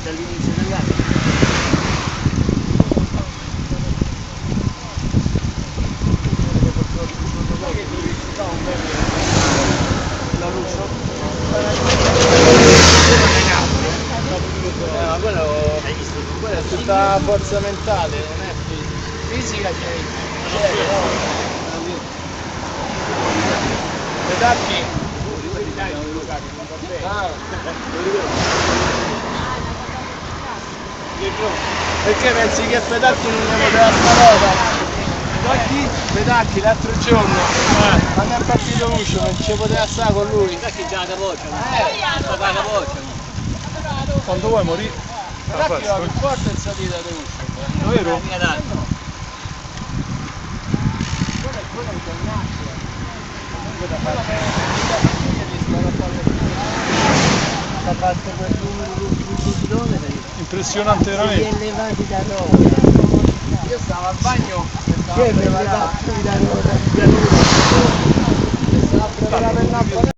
dall'inizio degli anni. La luce? Quello hai visto? Quella è tutta forza mentale, non è fisica c'è. Pedacchi? Perché pensi che Pedacchi non ne poteva stavolta? Pedacchi l'altro giorno quando è partito Lucio non ci poteva stare con lui. Pedacchi già la capoccia, Quando vuoi morire? Pedacchi va più forte in salita di Lucio. Vero? Impressionante veramente. Io stavo al bagno e stavo a preparare.